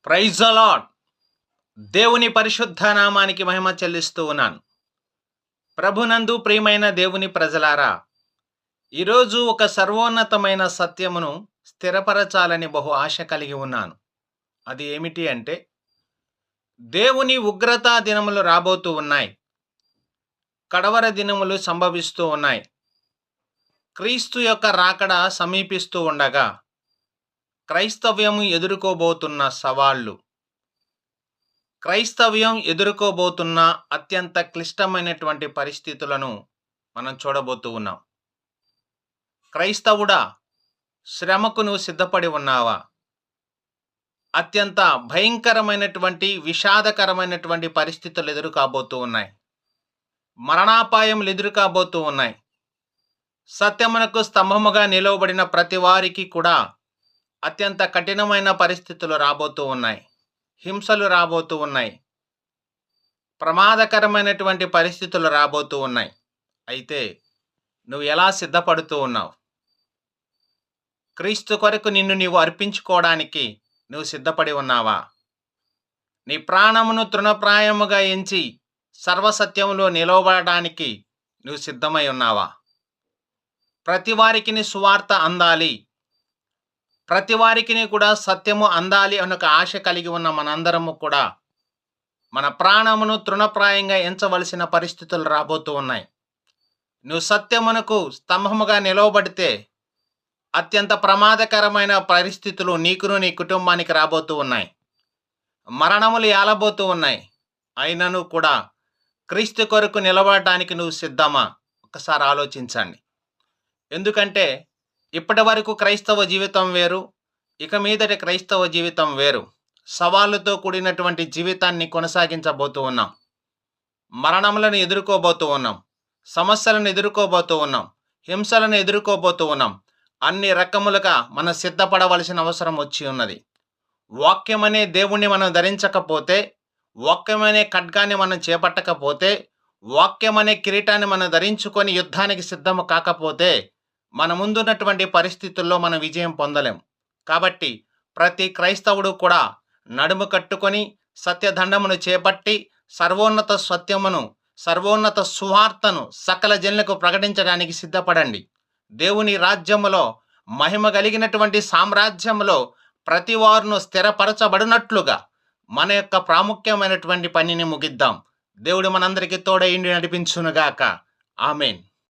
Praise the lord. దేవుని పరిశుద్ధ నామానికి మహిమ చెల్లిస్తూ ఉన్నాను. ప్రభునందు ప్రియమైన దేవుని ప్రజలారా, ఈరోజు ఒక సర్వోన్నతమైన సత్యమును స్థిరపరచాలని బహు ఆశ కలిగి ఉన్నాను. అది ఏమిటి అంటే, దేవుని ఉగ్రతా దినములు రాబోతూ ఉన్నాయి. కడవర దినములు సంభవిస్తూ ఉన్నాయి. క్రీస్తు యొక్క రాకడ సమీపిస్తూ ఉండగా క్రైస్తవ్యము ఎదుర్కోబోతున్న సవాళ్లు, క్రైస్తవ్యం ఎదుర్కోబోతున్న అత్యంత క్లిష్టమైనటువంటి పరిస్థితులను మనం చూడబోతూ ఉన్నాం. క్రైస్తవుడా, శ్రమకు నువ్వు సిద్ధపడి ఉన్నావా? అత్యంత భయంకరమైనటువంటి విషాదకరమైనటువంటి పరిస్థితులు ఎదురుకాబోతూ ఉన్నాయి. మరణాపాయములు ఎదురుకాబోతూ ఉన్నాయి. సత్యమునకు స్తంభముగా నిలవబడిన ప్రతి వారికి కూడా అత్యంత కఠినమైన పరిస్థితులు రాబోతూ ఉన్నాయి. హింసలు రాబోతూ ఉన్నాయి. ప్రమాదకరమైనటువంటి పరిస్థితులు రాబోతూ ఉన్నాయి. అయితే నువ్వు ఎలా సిద్ధపడుతూ ఉన్నావు? క్రీస్తు కొరకు నిన్ను నీవు అర్పించుకోవడానికి నువ్వు సిద్ధపడి ఉన్నావా? నీ ప్రాణమును తృణప్రాయముగా ఎంచి సర్వసత్యములో నిలవబడడానికి నువ్వు సిద్ధమై ఉన్నావా? ప్రతి వారికి సువార్త అందాలి, ప్రతి వారికి కూడా సత్యము అందాలి అన్న ఒక ఆశ కలిగి ఉన్న మనందరము కూడా మన ప్రాణమును తృణప్రాయంగా ఎంచవలసిన పరిస్థితులు రాబోతూ ఉన్నాయి. నువ్వు సత్యమునకు స్తంభముగా నిలవబడితే అత్యంత ప్రమాదకరమైన పరిస్థితులు నీకును నీ కుటుంబానికి రాబోతూ ఉన్నాయి. మరణములు ఏలబోతూ ఉన్నాయి. అయినను కూడా క్రీస్తు కొరకు నిలబడటానికి నువ్వు సిద్ధమా? ఒకసారి ఆలోచించండి. ఎందుకంటే ఇప్పటి వరకు క్రైస్తవ జీవితం వేరు, ఇక మీదటి క్రైస్తవ జీవితం వేరు. సవాళ్ళతో కూడినటువంటి జీవితాన్ని కొనసాగించబోతూ ఉన్నాం. మరణములను ఎదుర్కోబోతూ ఉన్నాం. సమస్యలను ఎదుర్కోబోతూ ఉన్నాం. హింసలను ఎదుర్కోబోతూ ఉన్నాం. అన్ని రకములుగా మనం సిద్ధపడవలసిన అవసరం వచ్చి ఉన్నది. వాక్యమనే దేవుణ్ణి మనం ధరించకపోతే, వాక్యమనే ఖడ్గాన్ని మనం చేపట్టకపోతే, వాక్యమనే కిరీటాన్ని మనం ధరించుకొని యుద్ధానికి సిద్ధము కాకపోతే మన ముందున్నటువంటి పరిస్థితుల్లో మనం విజయం పొందలేం. కాబట్టి ప్రతి క్రైస్తవుడు కూడా నడుము కట్టుకొని సత్యదండమును చేపట్టి సర్వోన్నత సత్యమును, సర్వోన్నత సువార్తను సకల జనులకు ప్రకటించడానికి సిద్ధపడండి. దేవుని రాజ్యములో, మహిమ కలిగినటువంటి సామ్రాజ్యములో ప్రతి వారును స్థిరపరచబడినట్లుగా మన యొక్క ప్రాముఖ్యమైనటువంటి పనిని ముగిద్దాం. దేవుడు మనందరికీ తోడైండి నడిపించునుగాక. ఆమేన్.